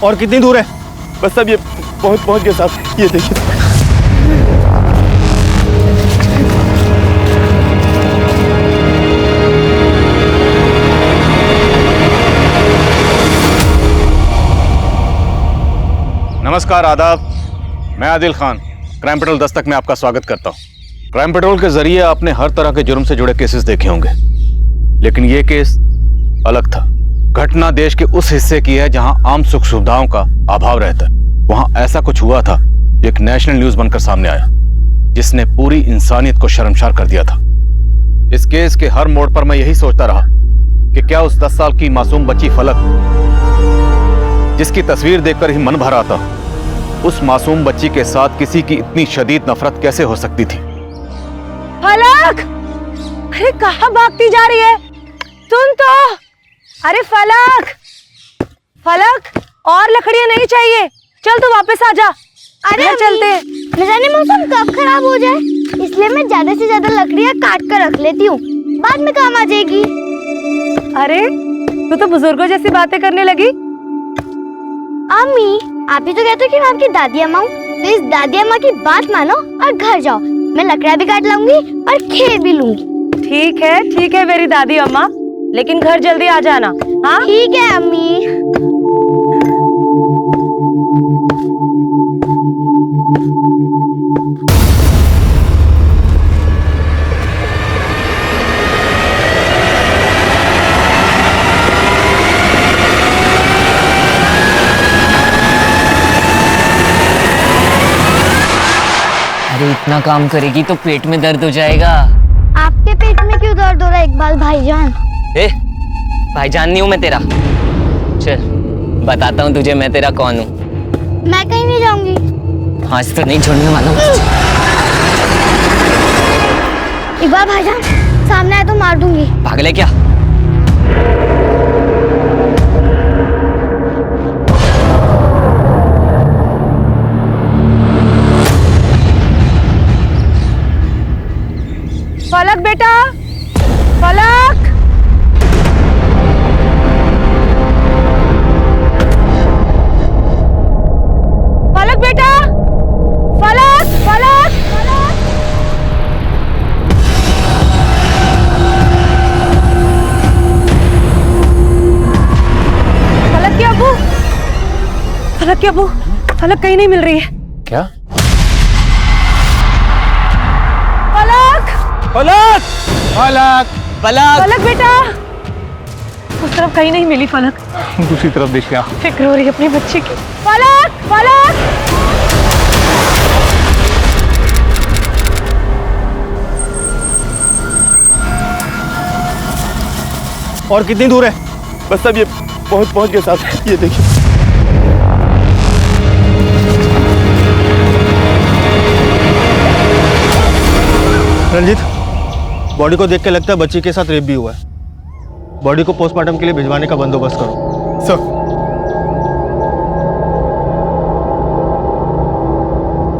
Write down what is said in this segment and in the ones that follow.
और कितनी दूर है? बस अब ये पहुंच गए साहब, ये देखिए। नमस्कार, आदाब। मैं आदिल खान, क्राइम पेट्रोल दस्तक में आपका स्वागत करता हूं। क्राइम पेट्रोल के जरिए आपने हर तरह के जुर्म से जुड़े केसेस देखे होंगे, लेकिन यह केस अलग था। घटना देश के उस हिस्से की है जहां आम सुख सुविधाओं का अभाव रहता है। वहां ऐसा कुछ हुआ था जो एक नेशनल न्यूज बनकर सामने आया, जिसने पूरी इंसानियत को शर्मसार कर दिया था। इस केस के हर मोड़ पर मैं यही सोचता रहा कि क्या उस 10 साल की मासूम बच्ची फलक, जिसकी तस्वीर देखकर ही मन भर आता, उस मासूम बच्ची के साथ किसी की इतनी शदीद नफरत कैसे हो सकती थी। फलक, अरे कहाँ भागती जा रही है? सुन तो, अरे फलक, फलक, और लकड़ियां नहीं चाहिए, चल तू वापस आ जा। अरे चलते हैं। न जाने मौसम कब खराब हो जाए, इसलिए मैं ज्यादा से ज्यादा लकड़ियां काट कर रख लेती हूँ, बाद में काम आ जाएगी। अरे तू तो बुजुर्गों जैसी बातें करने लगी। अम्मी, आप ही तो कहते हो कि मैं आपकी दादी अम्मा हूँ, तो इस दादी अम्मा की बात मानो और घर जाओ। मैं लकड़ियां भी काट लाऊंगी और खेत भी लूंगी। ठीक है मेरी दादी अम्मा, लेकिन घर जल्दी आ जाना। हाँ ठीक है अम्मी। इतना काम करेगी तो पेट में दर्द हो जाएगा। आपके पेट में क्यों दर्द हो रहा है इकबाल भाईजान? भाईजान नहीं हूँ मैं तेरा। चल बताता हूँ तुझे मैं तेरा कौन हूँ। मैं कहीं नहीं जाऊंगी। आज तो नहीं छोड़ने वाला हूँ। इकबाल भाईजान सामने आए तो मार दूंगी। पागल है क्या? फलक बेटा, फलक, फलक बेटा, फलक, फलक, फलक। फलक के अब्बू, फलक के अब्बू, फलक कहीं नहीं मिल रही है। क्या? फलक, फलक, फलक, फलक, फलक बेटा, उस तरफ कहीं नहीं मिली फलक। दूसरी तरफ देखिए। फिक्र हो रही है अपने बच्चे की। फलक, फलक, और कितनी दूर है? बस अब ये पहुंच गए साहब, ये देखिए। रंजीत, बॉडी को देख के लगता है बच्ची के साथ रेप भी हुआ है। बॉडी को पोस्टमार्टम के लिए भिजवाने का बंदोबस्त करो। सर।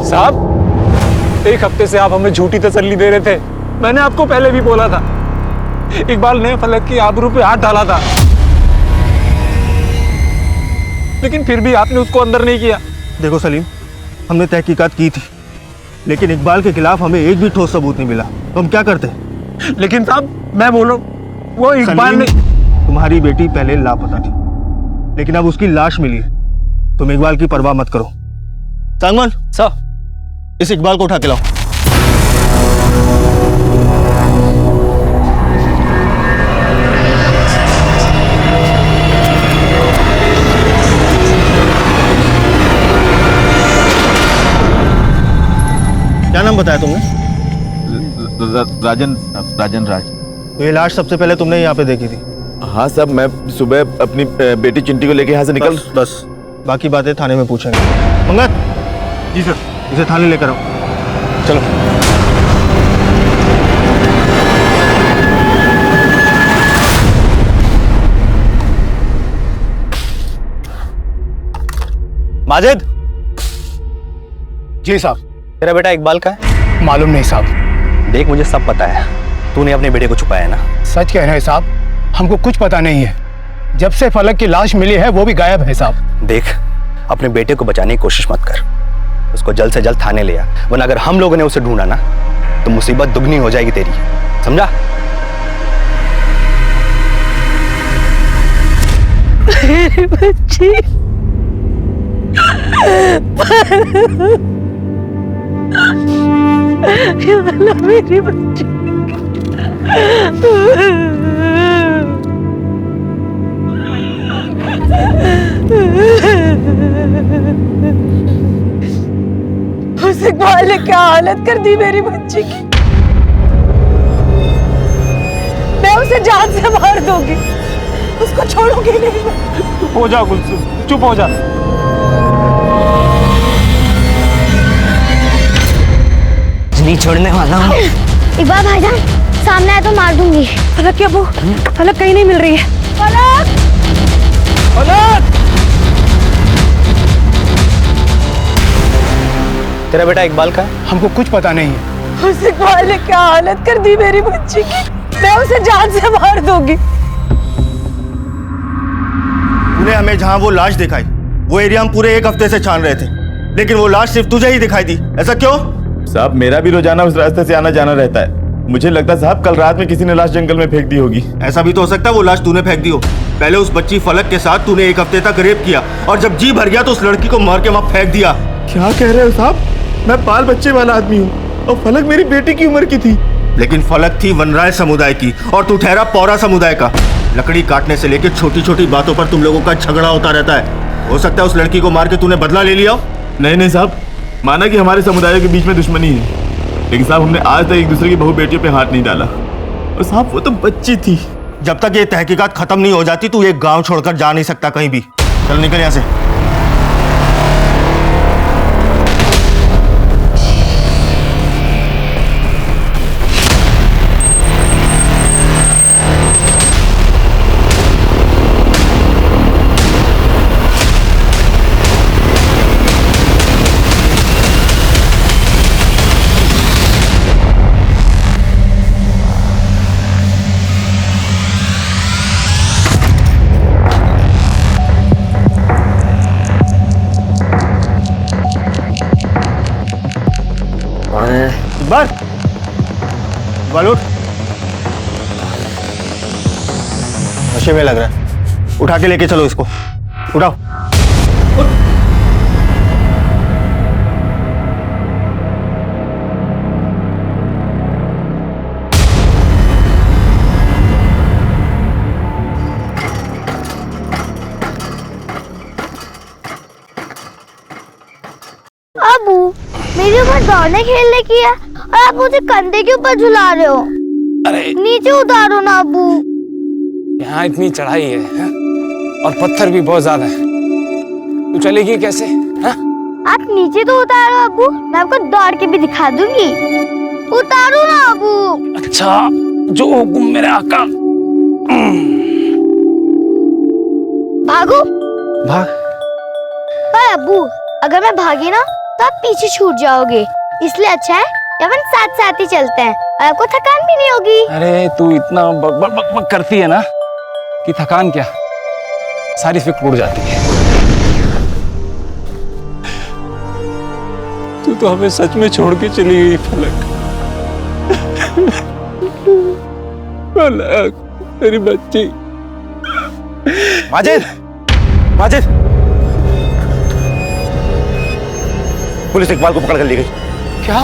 साहब, एक हफ्ते से आप हमें झूठी तसल्ली दे रहे थे। मैंने आपको पहले भी बोला था, इकबाल ने फलक की आबरू पे हाथ डाला था, लेकिन फिर भी आपने उसको अंदर नहीं किया। देखो सलीम, हमने तहकीकात की थी, लेकिन इकबाल के खिलाफ हमें एक भी ठोस सबूत नहीं मिला, तो हम क्या करते? लेकिन साहब मैं बोलूं, वो इकबाल ने। तुम्हारी बेटी पहले लापता थी, लेकिन अब उसकी लाश मिली है। तुम इकबाल की परवाह मत करो। सांगवान सर, इस इकबाल को उठा के लाओ। क्या नाम बताया तुमने? राजन राज। तो ये लाश सबसे पहले तुमने यहाँ पे देखी थी? हाँ साहब, मैं सुबह अपनी बेटी चिंटी को लेके यहाँ से निकल। बस बाकी बातें थाने में पूछेंगे। मंगत जी सर, इसे थाने लेकर आओ। चलो। माजिद। जी साहब। तेरा बेटा इकबाल का है? मालूम नहीं साहब। देख, मुझे सब पता है, तूने अपने बेटे को छुपाया ना? सच कह रहे हैं साहब, हमको कुछ पता नहीं है। जब से फलक की लाश मिली है वो भी गायब है साहब। देख, अपने बेटे को बचाने की कोशिश मत कर। उसको जल्द से जल्द थाने ले आ, वरना अगर हम लोगों ने उसे ढूंढा ना तो मुसीबत दुगनी हो जाएगी तेरी, समझा? मेरी बच्ची ये वाला मेरी बच्ची उस इकबाल ने क्या हालत कर दी मेरी बच्ची की। मैं उसे जान से मार दूंगी, उसको छोड़ूंगी नहीं। चुप हो जा गुलसुम, चुप हो जा। नहीं छोड़ने वाला हूँ। इकबाल भाईजान सामने आए तो मार दूंगी। फलक क्या वो? फलक कहीं नहीं मिल रही है। फलक! फलक! तेरा बेटा इकबाल का है? हमको कुछ पता नहीं है। उस इकबाल ने क्या हालत कर दी मेरी बच्ची की। मैं उसे जान से मार दूंगी। तूने हमें जहां वो लाश दिखाई, वो एरिया हम पूरे 1 हफ्ते से छान रहे थे, लेकिन वो लाश सिर्फ तुझे ही दिखाई दी। ऐसा क्यों? साहब मेरा भी रोजाना उस रास्ते से आना जाना रहता है। मुझे लगता है साहब कल रात में किसी ने लाश जंगल में फेंक दी होगी। ऐसा भी तो हो सकता है वो लाश तूने फेंक दी हो। पहले उस बच्ची फलक के साथ तूने 1 हफ्ते तक रेप किया, और जब जी भर गया तो उस लड़की को मार के वहां फेंक दिया। क्या कह रहे हो साहब? मैं बाल बच्चे वाला आदमी हूँ और फलक मेरी बेटी की उम्र की थी। लेकिन फलक थी वनराय समुदाय की और तू ठहरा पौरा समुदाय का। लकड़ी काटने से लेकर छोटी छोटी बातों पर तुम लोगों का झगड़ा होता रहता है। हो सकता है उस लड़की को मार के तूने बदला ले लिया हो। नहीं साहब, माना कि हमारे समुदायों के बीच में दुश्मनी है, लेकिन साहब हमने आज तक एक दूसरे की बहू बेटियों पे हाथ नहीं डाला। और साहब वो तो बच्ची थी। जब तक ये तहकीकात खत्म नहीं हो जाती तू ये गांव छोड़कर जा नहीं सकता कहीं भी। चल निकल यहाँ से। इकबाल उठ, नशे में लग रहा है। उठा के लेके चलो इसको, उठाओ। अबू मेरी उम्र दौड़ने खेलने की है और आप मुझे कंधे के ऊपर झुला रहे हो। अरे नीचे उतारो ना अबू। यहाँ इतनी चढ़ाई है और पत्थर भी बहुत ज्यादा है, तू चलेगी कैसे? हाँ? आप नीचे तो उतारो अबू, मैं आपको दौड़ के भी दिखा दूंगी। उतारो ना अबू। अच्छा, जो हुक्म मेरे आका। भागो। भाग। पर अबू अगर मैं भागी ना तो आप पीछे छूट जाओगे, इसलिए अच्छा है कि अपन साथ साथ ही चलते हैं और आपको थकान भी नहीं होगी। अरे तू इतना बक बक बक बक करती है ना कि थकान क्या, सारी फिक्र उड़ जाती है। तू तो हमें सच में छोड़ के चली गई फलक। फलक तेरी बच्ची। माजिद, माजिद, पुलिस इकबाल को पकड़ कर ले गई। क्या?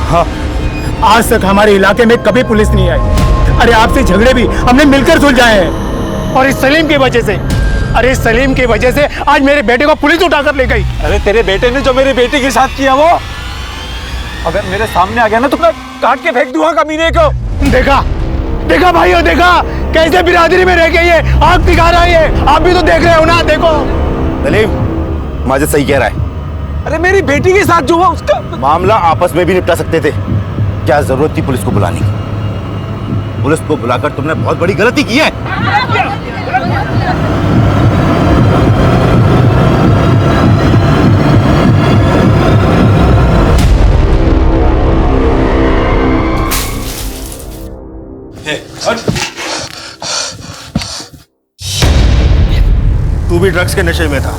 हाँ, आज तक हमारे इलाके में कभी पुलिस नहीं आई। अरे आपसे झगड़े भी हमने मिलकर सुलझाए हैं, और इस सलीम की वजह से, अरे इस सलीम की वजह से आज मेरे बेटे को पुलिस उठाकर ले गई। अरे तेरे बेटे ने जो मेरी बेटी के साथ किया वो अगर मेरे सामने आ गया ना तो मैं काट के फेंक दूंगा कमीने को। देखा, देखा भाइयों, देखा कैसे बिरादरी में रह के ये आग दिखा रहा है। आप भी तो देख रहे हो ना, देखो। सलीम, माजिद सही कह रहा है। अरे मेरी बेटी के साथ जो हुआ उसका मामला आपस में भी निपटा सकते थे, क्या जरूरत थी पुलिस को बुलाने की? पुलिस को बुलाकर तुमने बहुत बड़ी गलती की है। तू भी ड्रग्स के नशे में था,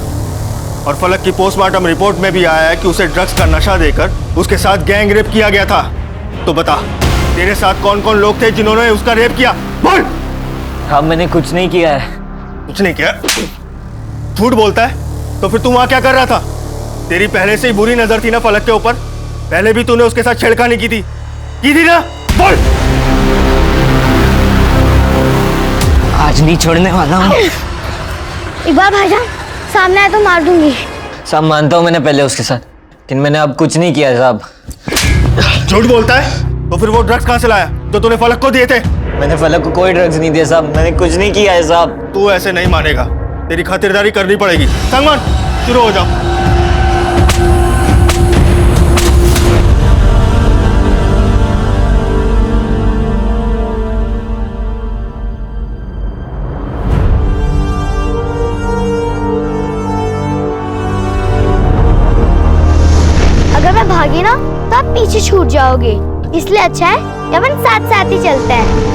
और फलक की पोस्टमार्टम रिपोर्ट में भी आया है कि उसे ड्रग्स का नशा देकर उसके साथ गैंग रेप किया गया था। तो बता, तेरे साथ कौन कौन लोग थे जिन्होंने उसका रेप किया? बोल। हाँ, मैंने कुछ नहीं किया है। कुछ नहीं किया? झूठ बोलता है? तो फिर तू वहां क्या कर रहा था? तेरी पहले से ही बुरी नजर थी ना फलक के ऊपर। पहले भी तूने उसके साथ छेड़खानी की थी ना? बोल। आज नहीं छोड़ने वाला हूँ। इकबाल भाईजान, सामने आए तो मार दूंगी। साहब, मानता हूँ मैंने पहले उसके साथ, लेकिन मैंने अब कुछ नहीं किया साहब। झूठ बोलता है? तो फिर वो ड्रग्स कहाँ से लाया जो तूने फलक को दिए थे? मैंने फलक को कोई ड्रग्स नहीं दिया साहब, मैंने कुछ नहीं किया है साहब। तू ऐसे नहीं मानेगा, तेरी खातिरदारी करनी पड़ेगी। सलमान, शुरू हो जाओ। अगर मैं भागी ना तो आप पीछे छूट जाओगे, इसलिए अच्छा है कि अपन साथ साथ ही चलते हैं।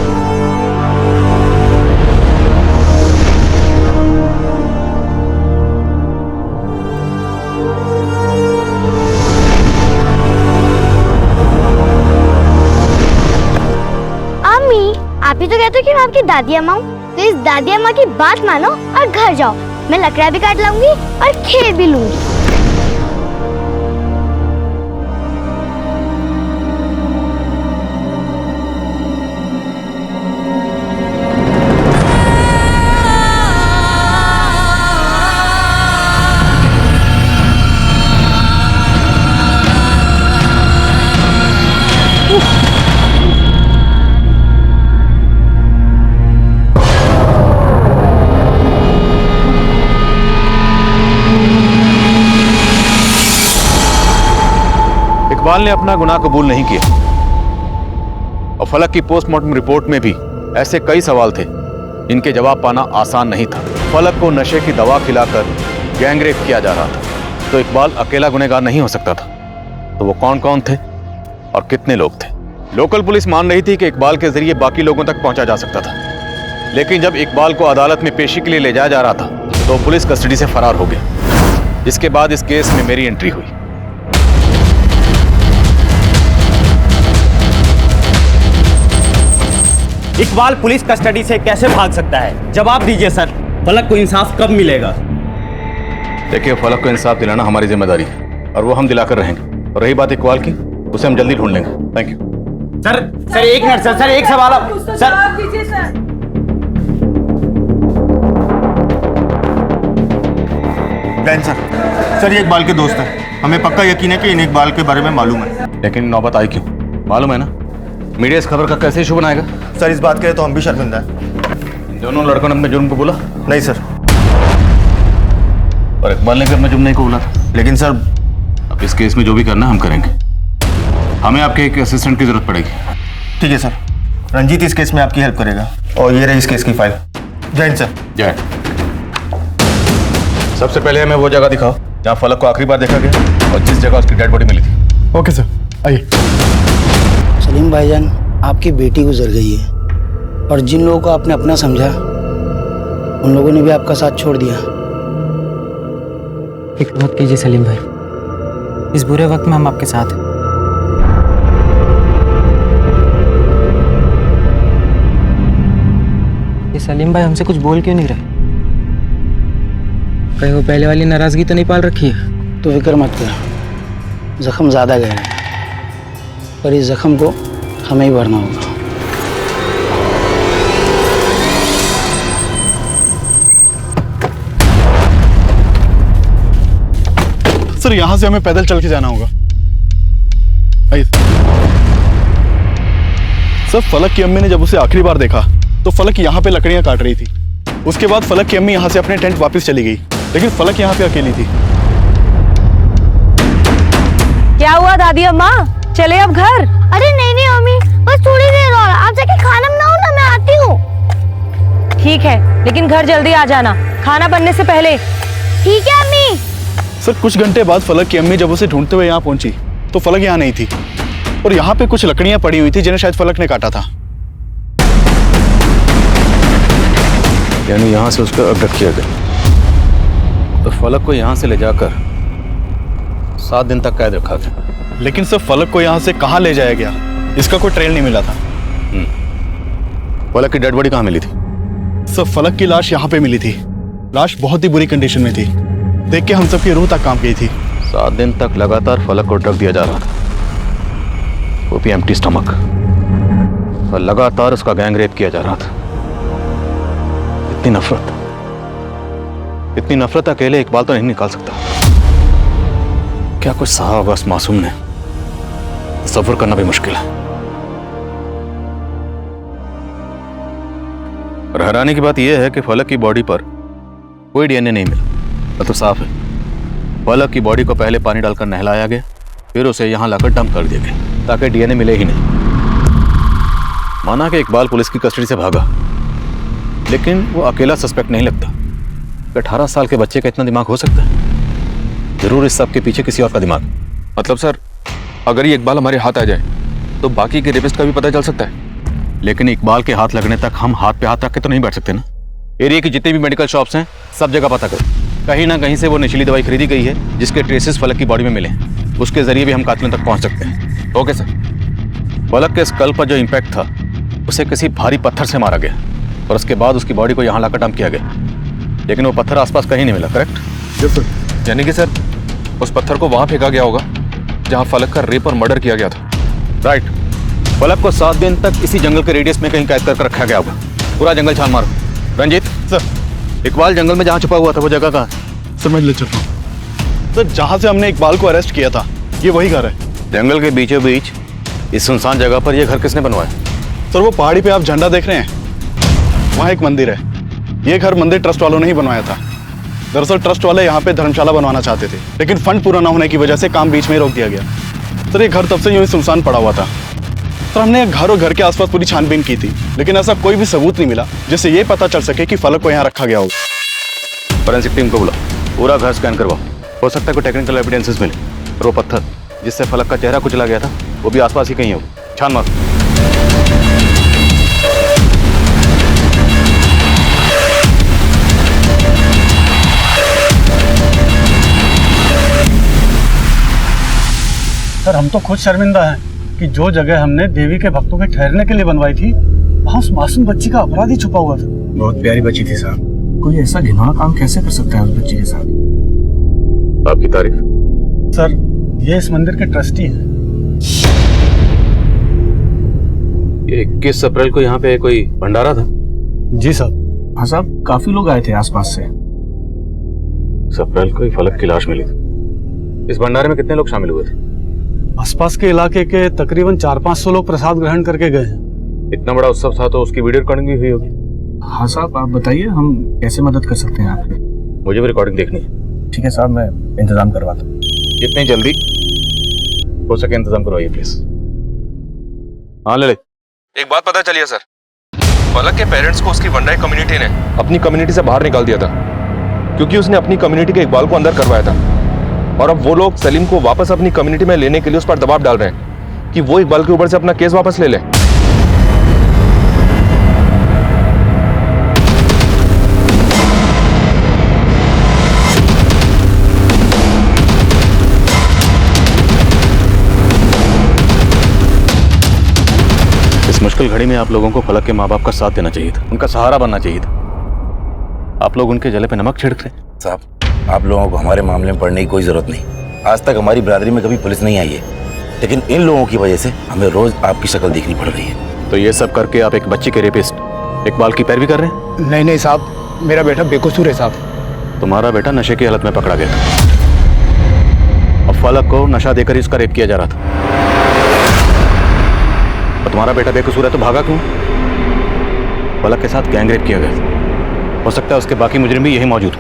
अम्मी, आप ही तो कहते हो कि मैं आपकी दादी अम्मा हूँ, तो इस दादी अम्मा की बात मानो और घर जाओ। मैं लकड़ा भी काट लाऊंगी और खेल भी लूंगी। इकबाल ने अपना गुनाह कबूल नहीं किया और फलक की पोस्टमार्टम रिपोर्ट में भी ऐसे कई सवाल थे इनके जवाब पाना आसान नहीं था। फलक को नशे की दवा खिलाकर गैंग रेप किया जा रहा था, तो इकबाल अकेला गुनहगार नहीं हो सकता था। तो वो कौन कौन थे और कितने लोग थे? लोकल पुलिस मान रही थी कि इकबाल के जरिए बाकी लोगों तक पहुंचा जा सकता था, लेकिन जब इकबाल को अदालत में पेशी के लिए ले जाया जा रहा था तो पुलिस कस्टडी से फरार हो गया। इसके बाद इस केस में मेरी एंट्री हुई। इकबाल पुलिस कस्टडी से कैसे भाग सकता है? जवाब दीजिए सर। फलक को इंसाफ कब मिलेगा? देखिए, फलक को इंसाफ दिलाना हमारी जिम्मेदारी है और वो हम दिलाकर रहेंगे। और रही बात इकबाल की, उसे हम जल्दी ढूंढ लेंगे। थैंक यू सर एक मिनट सर, एक सवाल सर। सर ये इकबाल के दोस्त हैं। हमें पक्का यकीन है कि इन्हें इकबाल के बारे में मालूम है। लेकिन नौबत आई क्यों? मालूम है ना, मीडिया इस खबर का कैसे इशू बनाएगा? सर इस बात के लिए तो हम भी शर्मिंदा हैं। दोनों लड़कों ने अपने जुर्म को बोला? नहीं सर। और इकबाल ने भी अपने जुर्म नहीं को बोला। लेकिन सर, अब इस केस में जो भी करना हम करेंगे। हमें आपके एक असिस्टेंट की जरूरत पड़ेगी। ठीक है सर, रंजीत इस केस में आपकी हेल्प करेगा। और ये रही इस केस की फाइल। जय हिंद सर। जय। सबसे पहले हमें वो जगह दिखाओ जहाँ फलक को आखिरी बार देखा गया और जिस जगह उसकी डेड बॉडी मिली थी। ओके सर, आइए। सलीम भाईजान, आपकी बेटी गुजर गई है और जिन लोगों को आपने अपना समझा उन लोगों ने भी आपका साथ छोड़ दिया। फिक्र मत कीजिए सलीम भाई, इस बुरे वक्त में हम आपके साथ हैं। ये सलीम भाई हमसे कुछ बोल क्यों नहीं रहे? कहीं वो पहले वाली नाराजगी तो नहीं पाल रखी है? तो फिक्र मत कर, जख्म ज्यादा गहरा है पर इस जख्म को हमें ही भरना होगा। सर यहाँ से हमें पैदल चल के जाना होगा। आइए सर। फलक की अम्मी ने जब उसे आखिरी बार देखा तो फलक यहाँ पे लकड़ियां काट रही थी। उसके बाद फलक की अम्मी यहाँ से अपने टेंट वापस चली गई, लेकिन फलक यहाँ पे अकेली थी। क्या हुआ दादी अम्मा, चले अब घर? अरे नहीं अम्मी, बस थोड़ी देर और, आप जाके खाना बनाओ ना, मैं आती हूँ। ठीक है, लेकिन घर जल्दी आ जाना, खाना बनने से पहले। ठीक है अम्मी। सर कुछ घंटे बाद फलक की अम्मी जब उसे ढूंढते हुए यहाँ पहुंची तो फलक यहाँ नहीं थी और यहाँ पे कुछ लकड़ियां पड़ी हुई थी जिन्हें शायद फलक ने काटा था। यानी यहाँ से उसका अब्डक्ट किया गया। तो फलक को यहाँ से ले जाकर 7 दिन तक कैद रखा गया। लेकिन सर फलक को यहाँ से कहाँ ले जाया गया? इसका कोई ट्रेल नहीं मिला था। फलक की डेड बॉडी कहाँ मिली थी? सर फलक की लाश यहाँ पे मिली थी। लाश बहुत ही बुरी कंडीशन में थी, देख के हम सबकी रूह तक कांप गई थी। 7 दिन तक लगातार फलक को ड्रग दिया जा रहा था, वो भी एम्प्टी स्टमक, और लगातार उसका गैंग रेप किया जा रहा था। इतनी नफरत अकेले इकबाल तो नहीं निकाल सकता। क्या कुछ सहा होगा उस मासूम ने, तसव्वुर करना भी मुश्किल है। और हैरानी की बात यह है कि फलक की बॉडी पर कोई डीएनए नहीं मिला। तो साफ है, फलक की बॉडी को पहले पानी डालकर नहलाया गया, फिर उसे यहां लाकर डंप कर दिया गया ताकि डीएनए मिले ही नहीं। माना कि इकबाल पुलिस की कस्टडी से भागा, लेकिन वो अकेला सस्पेक्ट नहीं लगता। 18 साल के बच्चे का इतना दिमाग हो सकता है? जरूर इस सब के पीछे किसी और का दिमाग। मतलब सर, अगर ये इकबाल हमारे हाथ आ जाए तो बाकी के रेपिस्ट का भी पता चल सकता है। लेकिन इकबाल के हाथ लगने तक हम हाथ पे हाथ रख के तो नहीं बैठ सकते ना। एरिया की जितनी भी मेडिकल शॉप्स हैं, सब जगह पता करो, कहीं ना कहीं से वो नशीली दवाई खरीदी गई है जिसके ट्रेसेस फलक की बॉडी में मिले। उसके जरिए भी हम कातिलों तक पहुंच सकते हैं। Okay sir. फलक के स्कल पर जो इम्पैक्ट था, उसे किसी भारी पत्थर से मारा गया और उसके बाद उसकी बॉडी को यहाँ लाकर डंप किया गया, लेकिन वो पत्थर आसपास कहीं नहीं मिला। करेक्ट? Yes sir. यानी कि सर उस पत्थर को वहां फेंका गया होगा जहां फलक का रेप और मर्डर किया गया था। राइट। फलक को 7 दिन तक इसी जंगल के रेडियस में कहीं कैद कर रखा गया होगा। पूरा जंगल छान मारो। रंजीत सर, इकबाल जंगल में जहाँ छुपा हुआ था वो जगह कहाँ? समझ ले चलता हूँ सर, जहाँ से हमने इकबाल को अरेस्ट किया था ये वही घर है। जंगल के बीचों बीच इस सुनसान जगह पर यह घर किसने बनवाया? सर वो पहाड़ी पे आप झंडा देख रहे हैं, वहाँ एक मंदिर है। ये घर मंदिर ट्रस्ट वालों ने ही बनवाया था। दरअसल ट्रस्ट वाले यहाँ पे धर्मशाला बनवाना चाहते थे, लेकिन फंड पूरा ना होने की वजह से काम बीच में ही रोक दिया गया। सर ये घर तब से यूं ही सुनसान पड़ा हुआ था। सर हमने घर और घर के आसपास पूरी छानबीन की थी, लेकिन ऐसा कोई भी सबूत नहीं मिला जिससे ये पता चल सके कि फलक को यहाँ रखा गया होगा। फॉरेंसिक टीम को बुला, पूरा घर स्कैन करवाओ। हो सकता है कोई टेक्निकल एविडेंसेस मिले। और वो पत्थर जिससे फलक का चेहरा कुचला गया था, वो भी आसपास ही कहीं होगा। छान मारो। सर हम तो खुद शर्मिंदा हैं कि जो जगह हमने देवी के भक्तों के ठहरने के लिए बनवाई थी, वहाँ उस मासूम बच्ची का अपराधी छुपा हुआ था। बहुत प्यारी बच्ची थी साहब, कोई ऐसा घिनौना काम कैसे कर सकता है उस बच्ची के साथ? आपकी तारीफ। सर ये इस मंदिर के ट्रस्टी हैं। 21 अप्रैल को यहाँ पे कोई भंडारा था? जी साहब। हाँ साहब, काफी लोग आए थे आसपास से। 21 अप्रैल को ही फलक की लाश मिली थी। इस भंडारे में कितने लोग शामिल हुए थे? आसपास के इलाके के तकरीबन 400-500 लोग प्रसाद ग्रहण करके गए हैं। इतना बड़ा उत्सव था तो उसकी वीडियो रिकॉर्डिंग भी हुई होगी। हाँ साहब, आप बताइए हम कैसे मदद कर सकते हैं आपकी? मुझे भी रिकॉर्डिंग देखनी है। ठीक है साहब, मैं इंतजाम करवाता हूँ। जितनी जल्दी हो सके इंतजाम करवाइए प्लीज। हाँ ले। एक बात पता चली है सर, फलक के पेरेंट्स को उसकी वंडाई कम्युनिटी ने अपनी कम्युनिटी से बाहर निकाल दिया था, क्योंकि उसने अपनी कम्युनिटी के इकबाल को अंदर करवाया था। और अब वो लोग सलीम को वापस अपनी कम्युनिटी में लेने के लिए उस पर दबाव डाल रहे हैं कि वो इकबाल के ऊपर से अपना केस वापस ले ले। इस मुश्किल घड़ी में आप लोगों को फलक के माँ बाप का साथ देना चाहिए था, उनका सहारा बनना चाहिए था। आप लोग उनके जले पे नमक छिड़क रहे हैं। साहब, आप लोगों को हमारे मामले में पढ़ने की कोई जरूरत नहीं। आज तक हमारी बिरादरी में कभी पुलिस नहीं आई है, लेकिन इन लोगों की वजह से हमें रोज आपकी शक्ल देखनी पड़ रही है। तो ये सब करके आप एक बच्ची के रेपिस्ट इकबाल की पैरवी कर रहे हैं? नहीं साहब, मेरा बेटा बेकसूर है साहब। तुम्हारा बेटा नशे की हालत में पकड़ा गया था और फलक को नशा देकर ही उसका रेप किया जा रहा था। और तुम्हारा बेटा बेकसूर है तो भागा क्यों? फलक के साथ गैंग रेप किया गया। हो सकता है उसके बाकी मुजरिम भी यही मौजूद हो,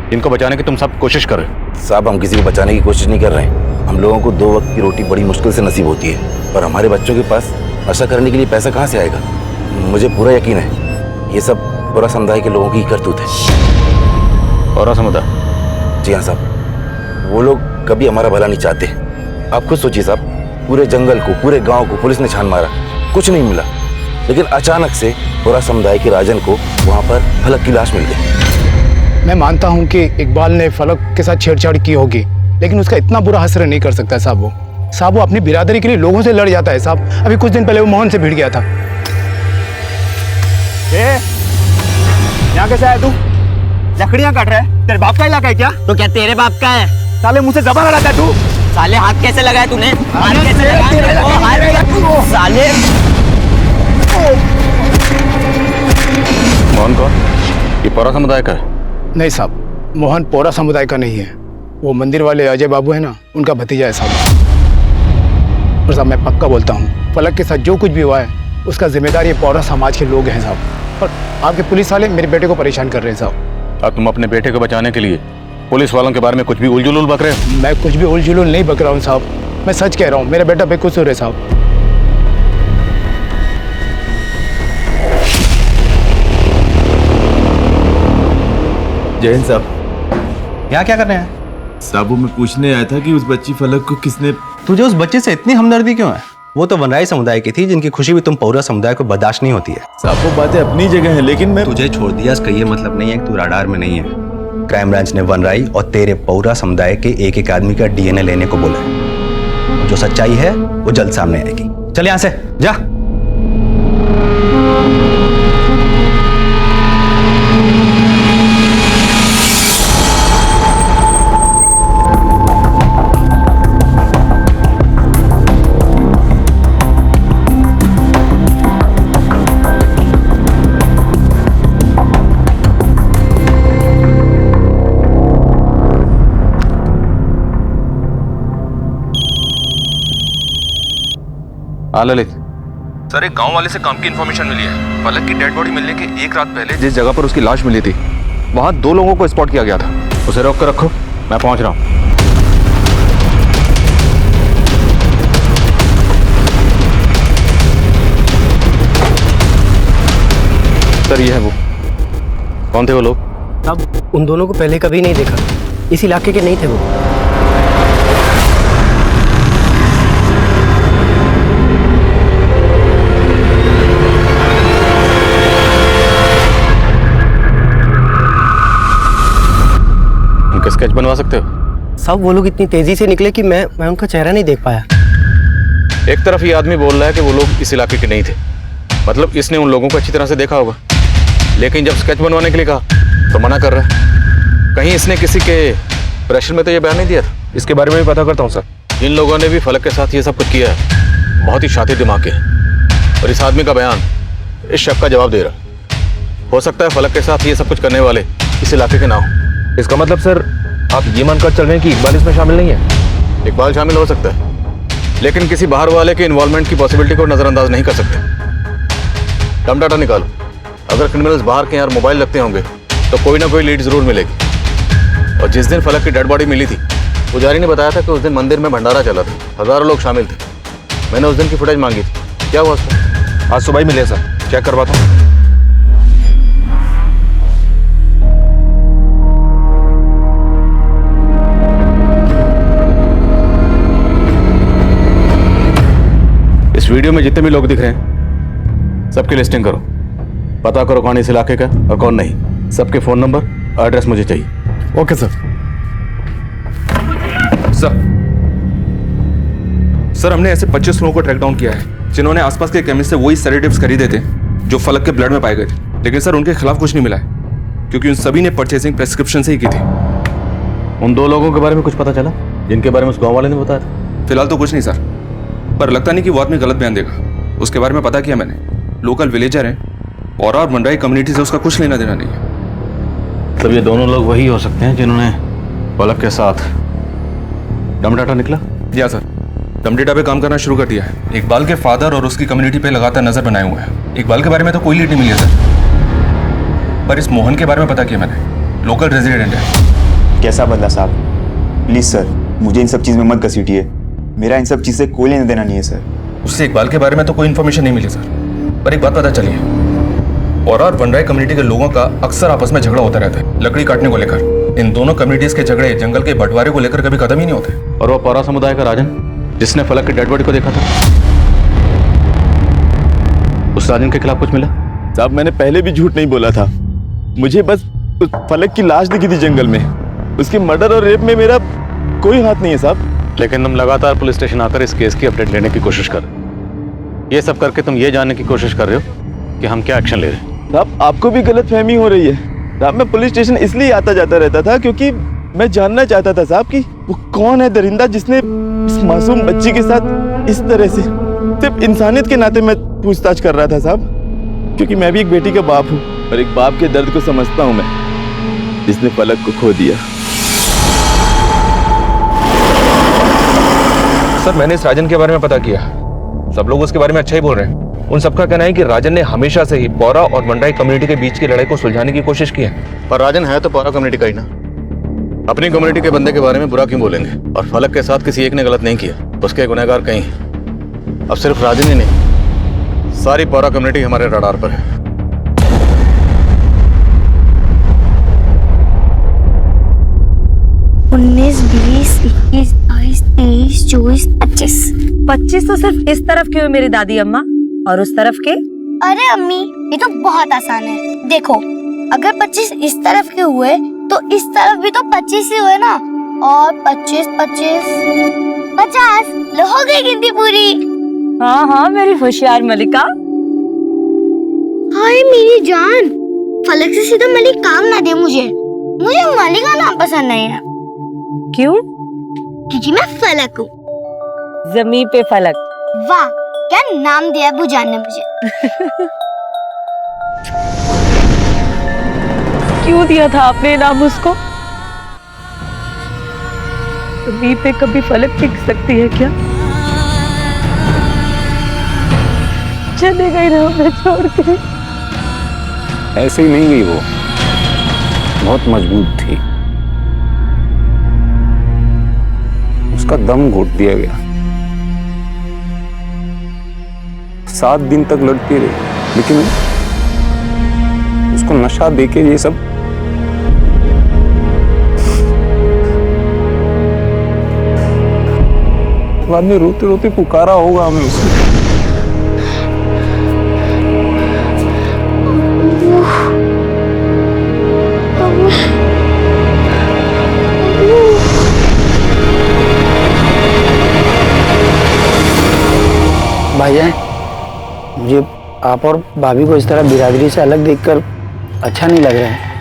जिनको बचाने की तुम सब कोशिश कर रहे हो। साहब, हम किसी को बचाने की कोशिश नहीं कर रहे हैं। हम लोगों को 2 वक्त की रोटी बड़ी मुश्किल से नसीब होती है, और हमारे बच्चों के पास नशा करने के लिए पैसा कहाँ से आएगा? मुझे पूरा यकीन है ये सब पूरा समुदाय के लोगों की करतूत है। पूरा समुदाय? जी हाँ साहब, वो लोग कभी हमारा भला नहीं चाहते। आप खुद सोचिए साहब, पूरे जंगल को, पूरे गाँव को पुलिस ने छान मारा, कुछ नहीं मिला, लेकिन अचानक से पूरा समुदाय के राजन को वहाँ पर फलक की लाश मिल गई। मैं मानता हूँ कि इकबाल ने फलक के साथ छेड़छाड़ की होगी, लेकिन उसका इतना बुरा असर नहीं कर सकता साहब। वो अपनी बिरादरी के लिए लोगों से लड़ जाता है साहब। अभी कुछ दिन पहले वो मोहन से भिड़ गया था। यहाँ कैसे आया तू? लकड़ियाँ काट रहा है? तेरे बाप का इलाका है क्या? तो क्या तेरे बाप का है? साले मुझसे जबान लड़ाता है तू। साले हाथ कैसे लगाया तूने? हाथ कैसे लगाया? साले मोहन कौन? ये पौरा समुदाय का है? नहीं साहब, मोहन पौरा समुदाय का नहीं है। वो मंदिर वाले अजय बाबू है ना, उनका भतीजा है साहब। और साहब मैं पक्का बोलता हूँ, फलक के साथ जो कुछ भी हुआ है उसका जिम्मेदार ये पौरा समाज के लोग हैं साहब। और आपके पुलिस वाले मेरे बेटे को परेशान कर रहे हैं साहब। अब तुम अपने बेटे को बचाने के लिए पुलिस वालों के बारे में कुछ भी उलझुल बक रहे हो? मैं कुछ भी उलझुल नहीं बक रहा हूँ साहब, मैं सच कह रहा हूँ। मेरा बेटा बेकसूर है साहब। जय हिंद साहब। यहाँ क्या कर रहे हैं? साहब वो मैं पूछने आया था कि उस बच्ची फलक को किसने। तुझे उस बच्चे से इतनी हमदर्दी क्यों है? वो तो वनराई समुदाय की थी, जिनकी खुशी भी तुम पौरा समुदाय को बर्दाश्त नहीं होती है। साहब वो बातें अपनी जगह है, लेकिन मैं तुझे छोड़ दिया इसका ये मतलब नहीं है कि तू राडार में नहीं है। क्राइम ब्रांच ने वनराई और तेरे पौरा समुदाय के एक आदमी का डीएनए लेने को बोला है। जो सच्चाई है वो जल्द सामने आएगी। चल यहाँ से जा। ललित सर, एक गांव वाले से काम की इन्फॉर्मेशन मिली है। फलक की डेड बॉडी मिलने के एक रात पहले जिस जगह पर उसकी लाश मिली थी, वहां 2 लोगों को स्पॉट किया गया था। उसे रोक कर रखो, मैं पहुंच रहा हूं। सर ये है वो। कौन थे वो लोग? अब उन दोनों को पहले कभी नहीं देखा, इस इलाके के नहीं थे वो। स्केच बनवा सकते हो? सब वो लोग इतनी तेजी से निकले कि मैं उनका चेहरा नहीं देख पाया। एक तरफ ये आदमी बोल रहा है कि वो लोग इस इलाके के नहीं थे, मतलब इसने उन लोगों को अच्छी तरह से देखा होगा, लेकिन जब स्केच बनवाने के लिए कहा तो मना कर रहा है। कहीं इसने किसी के प्रेशर में तो ये बयान नहीं दिया था? इसके बारे में भी पता करता हूँ सर। जिन लोगों ने भी फलक के साथ ये सब कुछ किया है बहुत ही शातिर दिमाग के हैं, और इस आदमी का बयान इस शक का जवाब दे रहा। हो सकता है फलक के साथ ये सब कुछ करने वाले इस इलाके के ना हो। इसका मतलब सर आप ये मानकर चल रहे हैं कि इकबाल इसमें शामिल नहीं है? इकबाल शामिल हो सकता है, लेकिन किसी बाहर वाले के इन्वॉल्वमेंट की पॉसिबिलिटी को नजरअंदाज नहीं कर सकते। दम डाटा निकालो। अगर क्रिमिनल्स बाहर के यहाँ मोबाइल रखते होंगे तो कोई ना कोई लीड जरूर मिलेगी। और जिस दिन फलक की डेड बॉडी मिली थी, पुजारी ने बताया था कि उस दिन मंदिर में भंडारा चला था, हजारों लोग शामिल थे। मैंने उस दिन की फुटेज मांगी थी। क्या हुआ उसको? आज सुबह ही मिले सर, चेक करवाता हूँ। इस वीडियो में जितने भी लोग दिख रहे हैं सबकी लिस्टिंग करो। पता करो कौन इस इलाके का और कौन नहीं। सबके फोन नंबर, एड्रेस मुझे चाहिए। Okay sir. सर हमने ऐसे 25 लोगों को ट्रैक डाउन किया है जिन्होंने आसपास के केमिस्ट से वही सेडेटिव्स खरीदे थे जो फलक के ब्लड में पाए गए थे, लेकिन सर उनके खिलाफ कुछ नहीं मिला है क्योंकि उन सभी ने परचेसिंग प्रेस्क्रिप्शन से ही की थी। उन 2 लोगों के बारे में कुछ पता चला जिनके बारे में उस गाँव वाले ने बताया था? फिलहाल तो कुछ नहीं सर, पर लगता नहीं कि वो आदमी गलत बयान देगा। उसके बारे में पता किया मैंने, लोकल विलेजर है और वनराई कम्युनिटी से उसका कुछ लेना देना नहीं है। तब ये दोनों लोग वही हो सकते हैं जिन्होंने फलक के साथ। दम डाटा निकला? या सर, दम डेटा पे काम करना शुरू कर दिया है। इकबाल के फादर और उसकी कम्युनिटी पे लगातार नजर बनाए हुए हैं। इकबाल के बारे में तो कोई लीड नहीं मिली है सर, पर इस मोहन के बारे में पता किया मैंने, लोकल रेजिडेंट है। कैसा बदला साहब? प्लीज सर, मुझे इन सब चीज में मत घसीटिए। मेरा इन सब चीज से कोई लेना देना नहीं है सर। उससे इकबाल के बारे में तो कोई इन्फॉर्मेशन नहीं मिली सर, पर एक बात पता चली है, और वनराई कम्युनिटी के लोगों का अक्सर आपस में झगड़ा होता रहता है लकड़ी काटने को लेकर। इन दोनों कम्युनिटीज के झगड़े जंगल के बंटवारे को लेकर कभी खत्म ही नहीं होते। और वो पौरा समुदाय का राजन जिसने फलक की डेड बॉडी को देखा था, उस राजन के खिलाफ कुछ मिला? साहब मैंने पहले भी झूठ नहीं बोला था, मुझे बस उस फलक की लाश दिखी थी जंगल में। उसके मर्डर और रेप में मेरा कोई हाथ नहीं है साहब। लेकिन तुम लगातार पुलिस स्टेशन आकर इस केस की अपडेट लेने की कोशिश कर रहे हो। ये सब करके तुम ये जानने की कोशिश कर रहे हो कि हम क्या एक्शन ले रहे हैं। साहब आपको भी गलत फहमी हो रही है साहब। मैं पुलिस स्टेशन इसलिए आता जाता रहता था क्योंकि मैं जानना चाहता था साहब कि वो कौन है दरिंदा जिसने इस मासूम बच्ची के साथ इस तरह से, सिर्फ इंसानियत के नाते मैं पूछताछ कर रहा था साहब। क्योंकि मैं भी एक बेटी का बाप हूँ और एक बाप के दर्द को समझता हूँ मैं, जिसने फलक को खो दिया। सर मैंने इस राजन के बारे में पता किया, सब लोग उसके बारे में अच्छा ही बोल रहे हैं। उन सबका कहना है कि राजन ने हमेशा से ही पौरा और वनराई कम्युनिटी के बीच की लड़ाई को सुलझाने की कोशिश की है। पर राजन है तो पौरा कम्युनिटी का ही ना। अपनी कम्युनिटी के बंदे के बारे में बुरा क्यों बोलेंगे? और फलक के साथ किसी एक ने गलत नहीं किया, उसके गुनहगार कई हैं। अब सिर्फ राजन ही नहीं, सारी पौरा कम्युनिटी हमारे रडार पर है। 19, 20, 21, 22, 23, 24, 25। 25 तो सिर्फ इस तरफ के हुए मेरी दादी अम्मा, और उस तरफ के? अरे अम्मी ये तो बहुत आसान है। देखो अगर 25 इस तरफ के हुए तो इस तरफ भी तो 25 ही हुए ना। और 25, 25, 50। लो हो गई गिनती पूरी। हाँ हाँ मेरी होशियार मलिका। हाय मेरी जान, फलक से सीधा मलिक काम ना दे मुझे मलिका नाम पसंद नहीं है। क्यों? क्योंकि मैं फलक हूँ। जमीन पे फलक। वाह क्या नाम दिया बुजान ने मुझे। क्यों दिया था आपने नाम उसको? जमीन पे कभी फलक टिक सकती है क्या? चले गई ना हमें छोड़ के। ऐसे ही नहीं गई वो, बहुत मजबूत थी। उसका दम घोट दिया गया। 7 दिन तक लड़ती रही, लेकिन उसको नशा देके ये सब बाद में रोते रोते पुकारा होगा हमें उसने। भाईजान मुझे आप और भाभी को इस तरह बिरादरी से अलग देखकर अच्छा नहीं लग रहा है।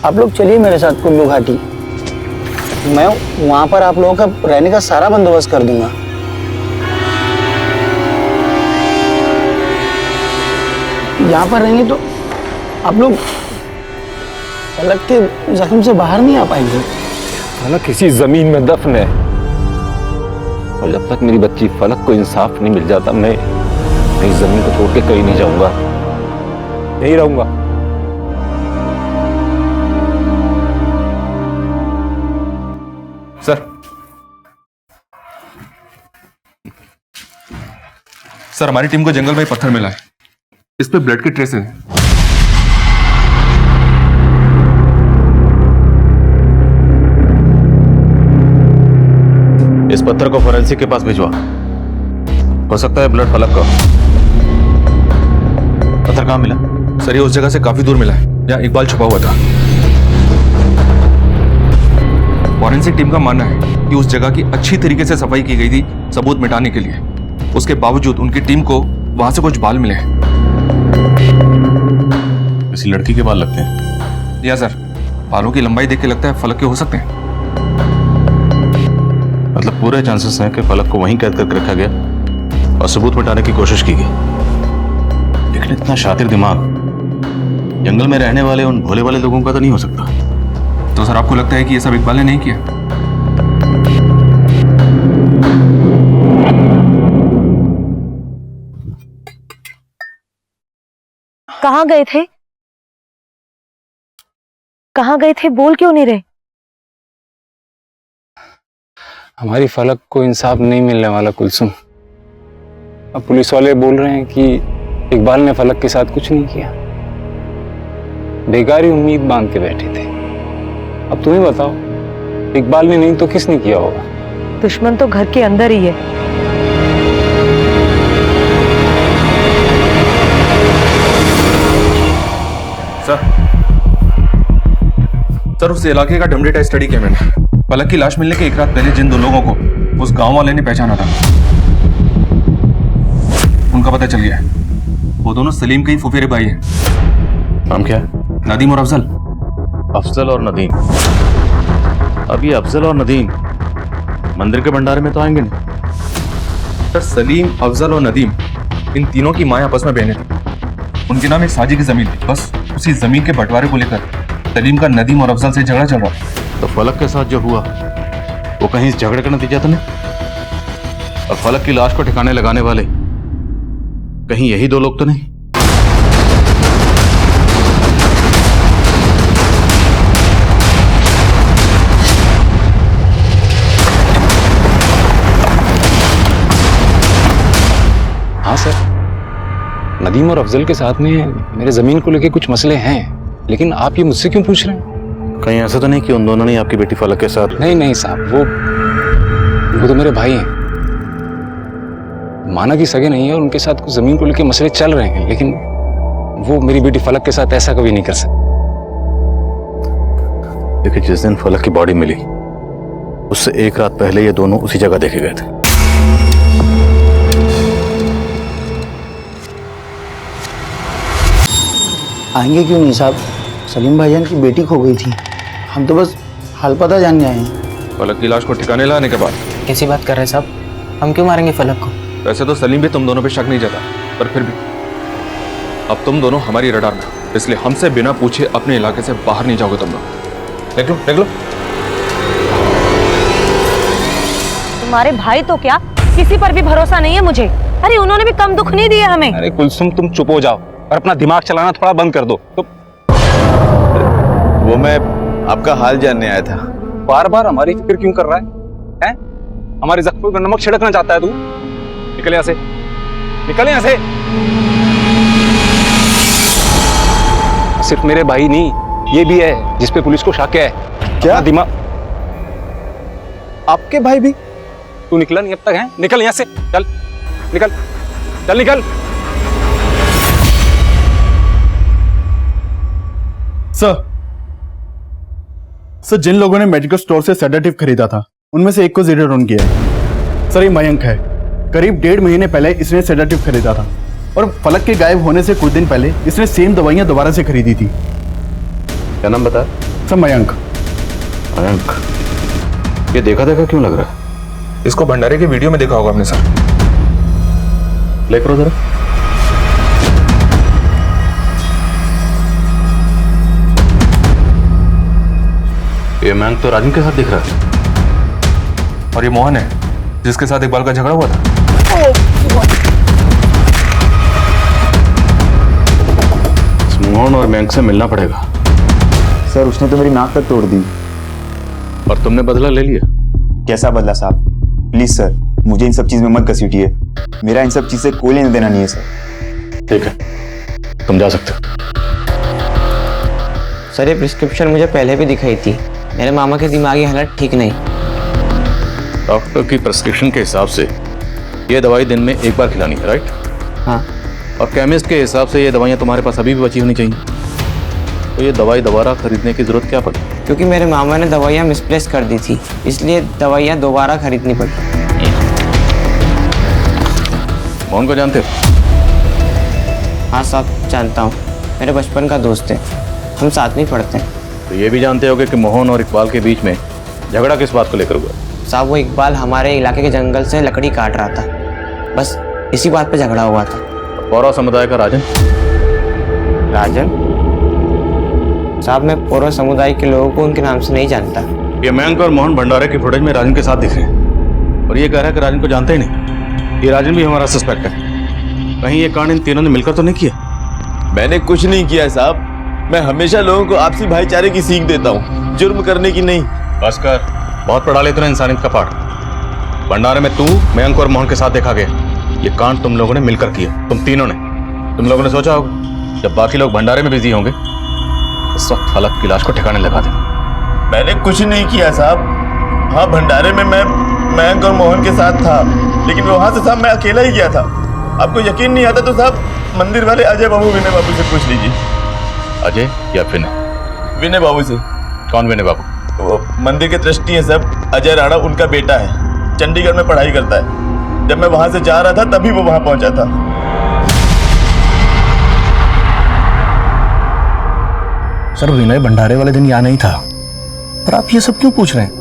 आप लोग चलिए मेरे साथ कुल्लू घाटी, मैं वहां पर आप लोगों का रहने का सारा बंदोबस्त कर दूंगा। यहाँ पर रहेंगे तो आप लोग फलक के जख्म से बाहर नहीं आ पाएंगे। फलक किसी जमीन में दफन है, और जब तक मेरी बच्ची फलक को इंसाफ नहीं मिल जाता मैं इस जमीन को छोड़ के कहीं नहीं जाऊंगा, यहीं रहूंगा। सर हमारी टीम को जंगल में पत्थर मिला है, इस पे ब्लड के ट्रेस हैं। इस पत्थर को फोरेंसिक के पास भिजवा, हो सकता है ब्लड फलक का। पत्थर कहाँ मिला? सर ये उस जगह से काफी दूर मिला है जहाँ इकबाल छुपा हुआ था। फॉरेंसिक टीम का मानना है कि उस जगह की अच्छी तरीके से सफाई की गई थी सबूत मिटाने के लिए। उसके बावजूद उनकी टीम को वहां से कुछ बाल मिले हैं। किसी लड़की के बाल लगते हैं? या सर बालों की लंबाई देख के लगता है फलक के हो सकते हैं। मतलब पूरे चांसेस हैं कि फलक को वहीं कैद करके रखा गया और सबूत मिटाने की कोशिश की गई। लेकिन इतना शातिर दिमाग जंगल में रहने वाले उन भोले वाले लोगों का तो नहीं हो सकता। तो सर आपको लगता है कि ये सब इकबाल ने नहीं किया? कहाँ गए थे? कहाँ गए थे? बोल क्यों नहीं रहे? हमारी फलक को इंसाफ नहीं मिलने वाला कुलसुम। अब पुलिस वाले बोल रहे हैं कि इकबाल ने फलक के साथ कुछ नहीं किया, बेकारी उम्मीद बांध के बैठे थे। अब तुम्हें बताओ, इकबाल ने नहीं तो किसने किया होगा? दुश्मन तो घर के अंदर ही है। सर सर उस इलाके का डम डेटा स्टडी किया मैंने। पलक की लाश मिलने के एक रात पहले जिन 2 लोगों को उस गांव वाले ने पहचाना था, उनका पता चल गया है। वो दोनों सलीम के ही फुफेरे भाई हैं। नाम क्या है? नदीम और अफजल। अफजल और नदीम। अब ये अफजल और नदीम मंदिर के भंडारे में तो आएंगे नहीं। सर सलीम, अफजल और नदीम, इन तीनों की माँ आपस में बहनें थी। उनके नाम एक साजी की जमीन थी। बस उसी जमीन के बंटवारे को लेकर सलीम का नदीम और अफजल से झगड़ा चल रहा था। तो फलक के साथ जो हुआ वो कहीं इस झगड़े का नतीजा तो नहीं? और फलक की लाश को ठिकाने लगाने वाले कहीं यही 2 लोग तो नहीं? हाँ सर, नदीम और अफजल के साथ में मेरे जमीन को लेके कुछ मसले हैं, लेकिन आप ये मुझसे क्यों पूछ रहे हैं? कहीं ऐसा तो नहीं कि उन दोनों ने आपकी बेटी फलक के साथ? नहीं नहीं साहब, वो तो मेरे भाई हैं। माना कि सगे नहीं है और उनके साथ कुछ जमीन को लेके मसले चल रहे हैं, लेकिन वो मेरी बेटी फलक के साथ ऐसा कभी नहीं कर सकते। देखिए, जिस दिन फलक की बॉडी मिली उससे एक रात पहले ये दोनों उसी जगह देखे गए थे। आएंगे क्यों नहीं साहब? सलीम भाईजान की बेटी खो गई थी, हम तो बस हाल पता जानने आए हैं। फलक की लाश को ठिकाने लाने के बाद कैसी बात कर रहे हैं साहब? हम क्यों मारेंगे फलक को? वैसे तो सलीम भी तुम दोनों पे शक नहीं जता, पर फिर भी अब तुम दोनों हमारी रडार में, इसलिए हमसे बिना पूछे अपने इलाके से बाहर नहीं जाओगे तुम लोग। देख लो देख लो। तुम्हारे भाई तो क्या, किसी पर भी भरोसा नहीं है मुझे। अरे उन्होंने भी कम दुख नहीं दिया हमें। अरे कुलसुम, तुम चुप हो जाओ और अपना दिमाग चलाना थोड़ा बंद कर दो। तो वो मैं आपका हाल जानने आया था। बार बार हमारी फिक्र क्यों कर रहा है? हैं? हमारे जख्मों में नमक छिड़कना चाहता है तू? निकल यहां से, निकल यहां से। सिर्फ मेरे भाई नहीं, ये भी है जिसपे पुलिस को शक है। क्या दिमाग? आपके भाई भी? तू निकला नहीं अब तक है? निकल यहां से, चल निकल, चल निकल। सर, जिन लोगों ने मेडिकल स्टोर से सेडेटिव खरीदा था उनमें से एक को जीरो डाउन किया है। सर, ये मयंक है। करीब 1.5 महीने पहले इसने सेडेटिव खरीदा था और फलक के गायब होने से कुछ दिन पहले इसने सेम दवाइयां दोबारा से खरीदी थी। क्या नाम बता? सर, मयंक। मयंक, ये देखा देखा क्यों लग रहा है? इसको भंडारे के वीडियो में देखा होगा हमने सर। ले करो जरा। ये मयंक तो राजन के साथ दिख रहा है। और ये मोहन है जिसके साथ इकबाल का झगड़ा हुआ था। इस मोहन और मयंक से मिलना पड़ेगा। सर, उसने तो मेरी नाक तक तोड़ दी। और तुमने बदला ले लिया? कैसा बदला साहब? प्लीज सर, मुझे इन सब चीज में मत घसीटिए। मेरा इन सब चीज से कोई लेना देना नहीं है सर। ठीक है, तुम जा सकते हो। सर, ये प्रिस्क्रिप्शन मुझे पहले भी दिखाई थी। मेरे मामा की दिमागी हालत ठीक नहीं। डॉक्टर की प्रिस्क्रिप्शन के हिसाब से ये दवाई दिन में एक बार खिलानी है, राइट? हाँ। और केमिस्ट के हिसाब से ये दवाइयाँ तुम्हारे पास अभी भी बची होनी चाहिए। तो ये दवाई दोबारा खरीदने की जरूरत क्या पड़ी? क्योंकि मेरे मामा ने दवाइयाँ मिसप्लेस कर दी थी, इसलिए दवाइयाँ दोबारा खरीदनी पड़ी। मोहन को जानते हो? हाँ साहब, जानता हूँ। मेरे बचपन का दोस्त है, हम साथ में पढ़ते हैं। तो ये भी जानते होगे कि मोहन और इकबाल के बीच में झगड़ा किस बात को लेकर हुआ? साहब, वो इकबाल हमारे इलाके के जंगल से लकड़ी काट रहा था, बस इसी बात पे झगड़ा हुआ था। पौरा समुदाय का राजन? राजन? साहब, मैं पौरा समुदाय के लोगों को उनके नाम से नहीं जानता। ये मयंक और मोहन भंडारे की फुटेज में राजन के साथ दिख रहे हैं और ये कह रहा है कि राजन को जानते ही नहीं। ये राजन भी हमारा सस्पेक्ट है। कहीं ये कांड इन तीनों ने मिलकर तो नहीं किया? मैंने कुछ नहीं किया साहब। मैं हमेशा लोगों को आपसी भाईचारे की सीख देता हूँ, जुर्म करने की नहीं। बस कर, बहुत पढ़ा ले तूने इंसानियत का पाठ। भंडारे में तू, मयंक और मोहन के साथ देखा गया। ये कांड तुम लोगों ने मिलकर किया, तुम तीनों ने। तुम लोगों ने सोचा होगा जब बाकी लोग भंडारे में बिजी होंगे उस वक्त फलक की लाश को ठिकाने लगा दे। मैंने कुछ नहीं किया साहब। हाँ, भंडारे में मैं मयंक और मोहन के साथ था, लेकिन वहां से साहब मैं अकेला ही गया था। आपको यकीन नहीं आता तो साहब मंदिर वाले अजय बाबू, विनय बाबू से पूछ लीजिए। अजय या विनय? विनय बाबू से। कौन विनय बाबू? वो मंदिर के ट्रस्टी हैं सब, अजय राणा उनका बेटा है, चंडीगढ़ में पढ़ाई करता है। जब मैं वहां से जा रहा था तभी वो वहां पहुंचा था। सर विनय भंडारे वाले दिन यहाँ नहीं था, पर आप ये सब क्यों पूछ रहे हैं?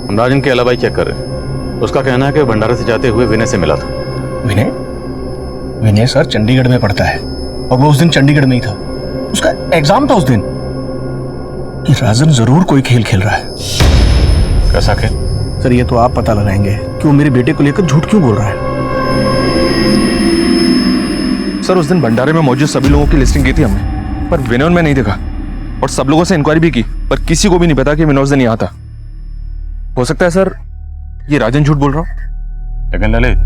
हम राजन के अलावा ही चेक कर रहे हैं। उसका कहना है कि भंडारे से जाते हुए विनय से मिला था। विनय? विनय सर चंडीगढ़ में पढ़ता है और वो उस दिन चंडीगढ़ में ही था। उसका एग्जाम था उस दिन। ये राजन जरूर कोई खेल खेल रहा है। कैसा खेल? सर ये तो आप पता लगाएंगे कि वो मेरे बेटे को लेकर झूठ क्यों बोल रहा है। सर उस दिन भंडारे में मौजूद सभी लोगों की लिस्टिंग की थी हमने, पर विनोद में नहीं देखा और सब लोगों से इंक्वायरी भी की, पर किसी को भी नहीं पता कि विनोद दिन यहाँ था। हो सकता है सर ये राजन झूठ बोल रहा हूँ। लेकिन ललित,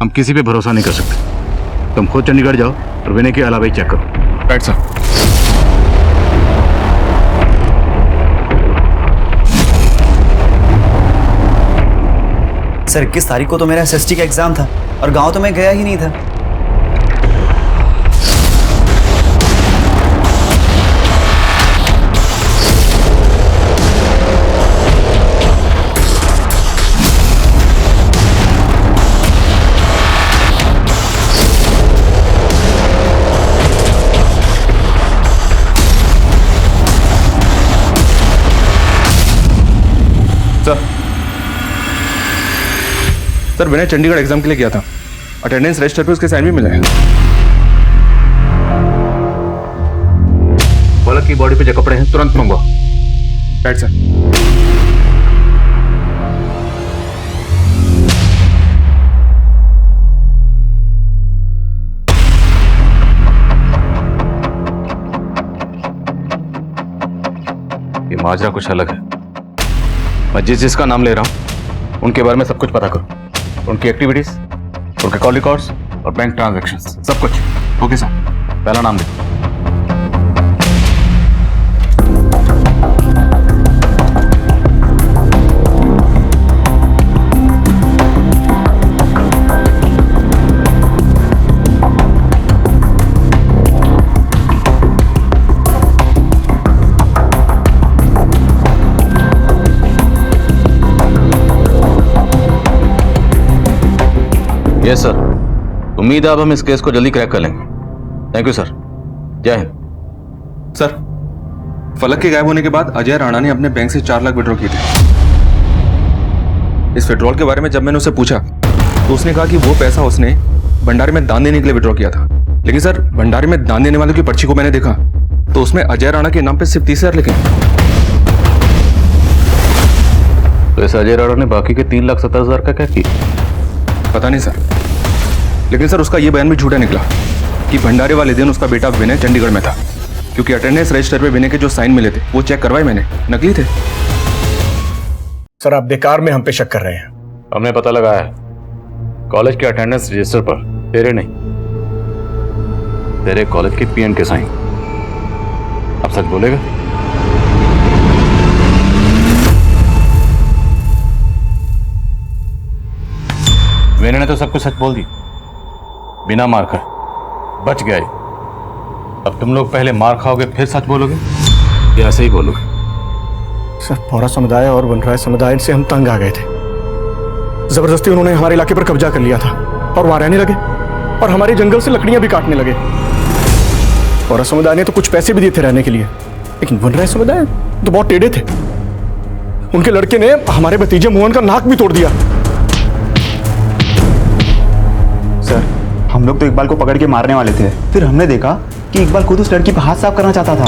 हम किसी पे भरोसा नहीं कर सकते। तुम खुद चंडीगढ़ जाओ और विनय के अलावा ही चेक करो। Right sir. सर 21 तारीख को तो मेरा एसएसटी का एग्जाम था और गांव तो मैं गया ही नहीं था। सर विनय चंडीगढ़ एग्जाम के लिए गया था। अटेंडेंस रजिस्टर पे उसके साइन भी मिले हैं। पलक की बॉडी पे जो कपड़े हैं तुरंत मंगवा। Right sir. ये माजरा कुछ अलग है। मैं जिसका नाम ले रहा हूं उनके बारे में सब कुछ पता करो, उनकी एक्टिविटीज, उनके कॉल रिकॉर्ड्स और बैंक ट्रांजैक्शंस, सब कुछ। Okay sir. पहला नाम देखो। यस सर, उम्मीद है अब हम इस केस को जल्दी क्रैक कर लेंगे। Thank you sir. जय हिंद। सर फलक के गायब होने के बाद अजय राणा ने अपने बैंक से 4 लाख विड्रॉ किए थे। इस विड्रॉल के बारे में जब मैंने उससे पूछा तो उसने कहा कि वो पैसा उसने भंडारे में दान देने के लिए विड्रॉ किया था। लेकिन सर भंडारे में दान देने वालों की पर्ची को मैंने देखा तो उसमें अजय राणा के नाम पे सिर्फ 30,000 लिखे। तो इस अजय राणा ने बाकी के 3,70,000 का क्या किया? पता नहीं सर, लेकिन सर उसका ये बयान भी झूठा निकला कि भंडारे वाले दिन उसका बेटा विनय चंडीगढ़ में था, क्योंकि अटेंडेंस रजिस्टर पे विनय के जो साइन मिले थे वो चेक करवाए मैंने, नकली थे। सर आप बेकार में हम पे शक कर रहे हैं। हमने पता लगाया है कॉलेज के अटेंडेंस रजिस्टर पर तेरे नहीं, तेरे कॉलेज के पीएन के साइन। अब सच बोलेगा? विनय ने तो सब कुछ सच बोल दी, बिना मार कर बच गए। अब तुम लोग पहले मार खाओगे फिर सच बोलोगे या ऐसे ही बोलोगे? सर पौरा समुदाय और वनराय समुदाय से हम तंग आ गए थे। जबरदस्ती उन्होंने हमारे इलाके पर कब्जा कर लिया था और वहां रहने लगे और हमारे जंगल से लकड़ियां भी काटने लगे। पौरा समुदाय ने तो कुछ पैसे भी दिए थे रहने के लिए, लेकिन वनराय समुदाय तो बहुत टेढ़े थे। उनके लड़के ने हमारे भतीजे मोहन का नाक भी तोड़ दिया। सर हम लोग तो इकबाल को पकड़ के मारने वाले थे, फिर हमने देखा कि इकबाल खुद उस लड़की पर हाथ साफ करना चाहता था।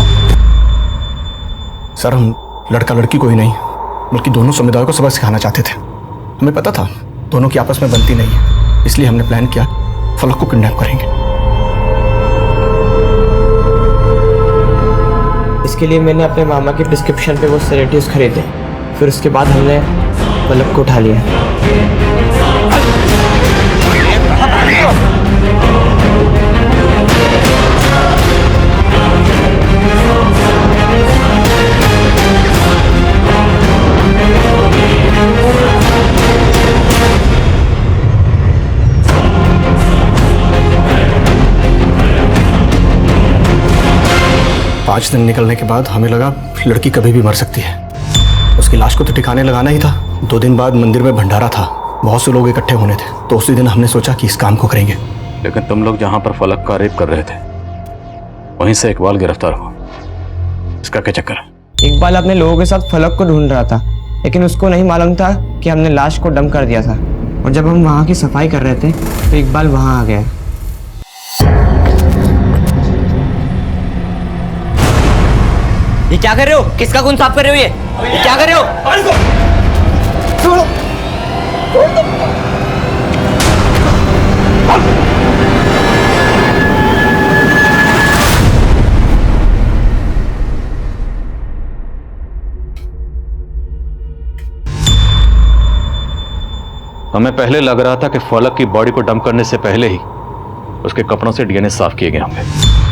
सर हम लड़का लड़की को ही नहीं बल्कि दोनों समुदायों को सबक सिखाना चाहते थे। हमें पता था दोनों की आपस में बनती नहीं है, इसलिए हमने प्लान किया फलक को किडनैप करेंगे। इसके लिए मैंने अपने मामा के प्रिस्क्रिप्शन पे वो सेडेटिव्स खरीदे, फिर उसके बाद हमने फलक को उठा लिया। पाँच दिन निकलने के बाद हमें लगा लड़की कभी भी मर सकती है। उसकी लाश को तो ठिकाने लगाना ही था। 2 दिन बाद मंदिर में भंडारा था, बहुत से लोग इकट्ठे होने थे, तो उसी दिन हमने सोचा कि इस काम को करेंगे। लेकिन तुम लोग जहां पर फलक का रेप कर रहे थे, वहीं से इकबाल गिरफ्तार हुआ। इसका क्या चक्कर है? इकबाल अपने लोगों के साथ फलक को ढूंढ रहा था, लेकिन उसको नहीं मालूम था कि हमने लाश को डंप कर दिया था। और जब हम वहाँ की सफाई कर रहे थे तो इकबाल वहाँ आ गया। ये क्या कर रहे हो? किसका खून साफ कर रहे हो? ये क्या कर रहे हो? हमें पहले लग रहा था कि फलक की बॉडी को डंप करने से पहले ही उसके कपड़ों से डीएनए साफ किए गए होंगे,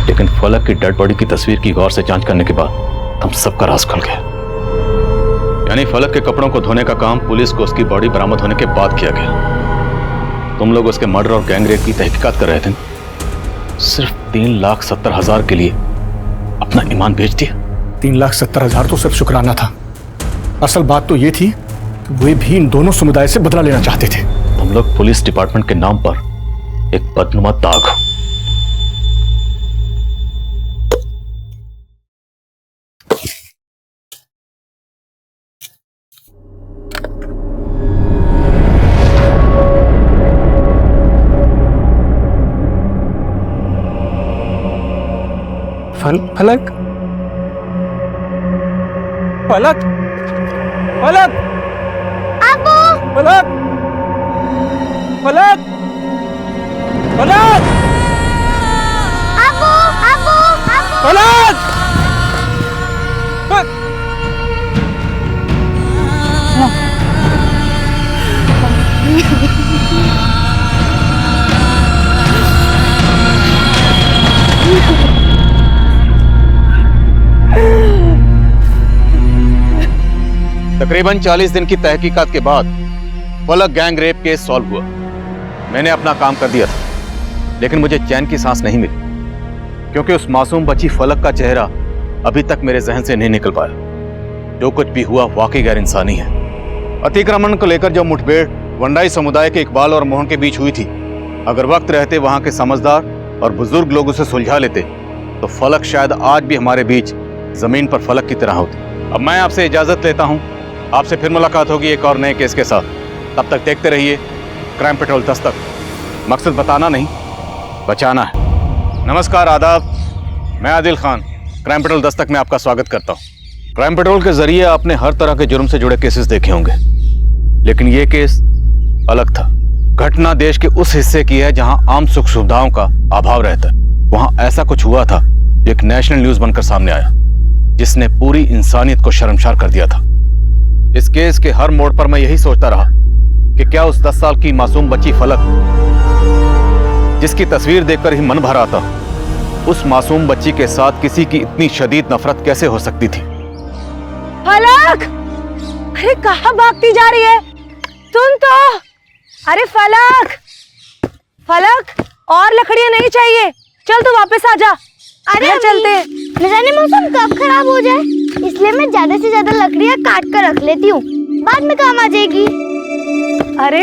लेकिन फलक की डेड बॉडी की तस्वीर की गौर से जांच करने के बाद हम सबका राज खुल गया। यानी फलक के कपड़ों को धोने का काम पुलिस को उसकी बॉडी बरामद होने के बाद किया गया। तुम लोग उसके मर्डर और गैंग रेप की तहकीकात कर रहे थे, सिर्फ 3,70,000 के लिए अपना ईमान बेच दिया। 3,70,000 तो सिर्फ शुक्राना था। असल बात तो ये थी कि वे भी इन दोनों समुदाय से बदला लेना चाहते थे। तुम लोग पुलिस डिपार्टमेंट के नाम पर एक बदनुमा दाग हो। फलक फलक फलक फलक फलक फलक फलक तकरीबन 40 दिन की तहकीकात के बाद फलक गैंग रेप केस सॉल्व हुआ। मैंने अपना काम कर दिया था, लेकिन मुझे चैन की सांस नहीं मिली, क्योंकि उस मासूम बच्ची फलक का चेहरा अभी तक मेरे जहन से नहीं निकल पाया। जो कुछ भी हुआ वाकई गैर इंसानी है। अतिक्रमण को लेकर जो मुठभेड़ वंडाई समुदाय के इकबाल और मोहन के बीच हुई थी, अगर वक्त रहते वहां के समझदार और बुजुर्ग लोग उसे सुलझा लेते तो फलक शायद आज भी हमारे बीच जमीन पर फलक की तरह होती। अब मैं आपसे इजाजत लेता हूं, आपसे फिर मुलाकात होगी एक और नए केस के साथ। तब तक देखते रहिए क्राइम पेट्रोल दस्तक। मकसद बताना नहीं, बचाना है। नमस्कार, आदाब। मैं आदिल खान क्राइम पेट्रोल दस्तक में आपका स्वागत करता हूं। क्राइम पेट्रोल के जरिए आपने हर तरह के जुर्म से जुड़े केसेस देखे होंगे, लेकिन यह केस अलग था। घटना देश के उस हिस्से की है जहां आम सुख सुविधाओं का अभाव रहता है। वहां ऐसा कुछ हुआ था जो एक नेशनल न्यूज बनकर सामने आया, जिसने पूरी इंसानियत को शर्मसार कर दिया था। इस केस के हर मोड़ पर मैं यही सोचता रहा कि क्या उस 10 साल की मासूम बच्ची फलक, जिसकी तस्वीर देखकर ही मन भर आता, उस मासूम बच्ची के साथ किसी की इतनी शदीद नफरत कैसे हो सकती थी। फलक, अरे कहाँ भागती जा रही है? सुन तो, अरे फलक, फलक और लकड़ियां नहीं चाहिए, चल तू वापस आ जा। अरे चलते हैं। न जाने मौसम कब खराब हो जाए, इसलिए मैं ज्यादा से ज्यादा लकड़ियां काट कर रख लेती हूँ, बाद में काम आ जाएगी। अरे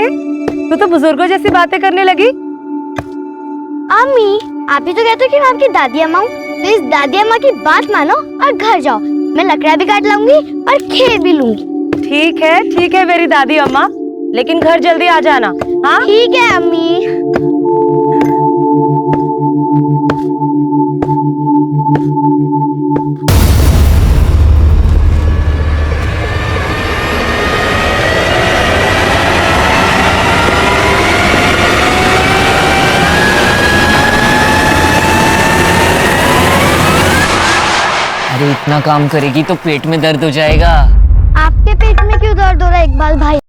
तू तो बुजुर्गों जैसी बातें करने लगी। अम्मी, आप ही तो कहते हो कि मैं आपकी दादी अम्मा हूँ, तो इस दादी अम्मा की बात मानो और घर जाओ। मैं लकड़ियां भी काट लाऊंगी और खेत भी लूंगी। ठीक है मेरी दादी अम्मा, लेकिन घर जल्दी आ जाना। हाँ ठीक है अम्मी। अरे इतना काम करेगी तो पेट में दर्द हो जाएगा। आपके पेट में क्यों दर्द हो रहा है इकबाल भाई?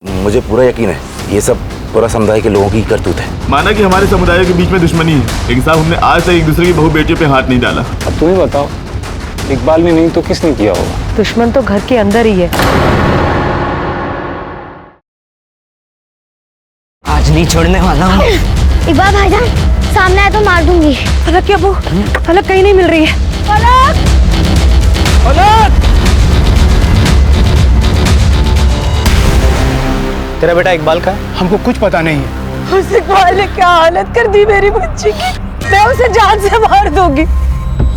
मुझे पूरा यकीन है ये सब पूरा समुदाय के लोगों की करतूत है। माना कि हमारे समुदायों के बीच में दुश्मनी है, लेकिन साहब हमने आज तक एक दूसरे की बहू बेटियों पे हाथ नहीं डाला। अब तुम ही बताओ, इकबाल ने नहीं तो किसने किया होगा? दुश्मन तो घर के अंदर ही है। आज नहीं छोड़ने वाला हूँ। इकबाल भाईजान, सामने आए तो मार दूंगी। फलक क्या वो? फलक कहीं नहीं मिल रही है। फलक! तेरा बेटा इकबाल का है? हमको कुछ पता नहीं है। उस इकबाल ने क्या हालत कर दी मेरी बच्ची की, मैं उसे जान से मार दूंगी।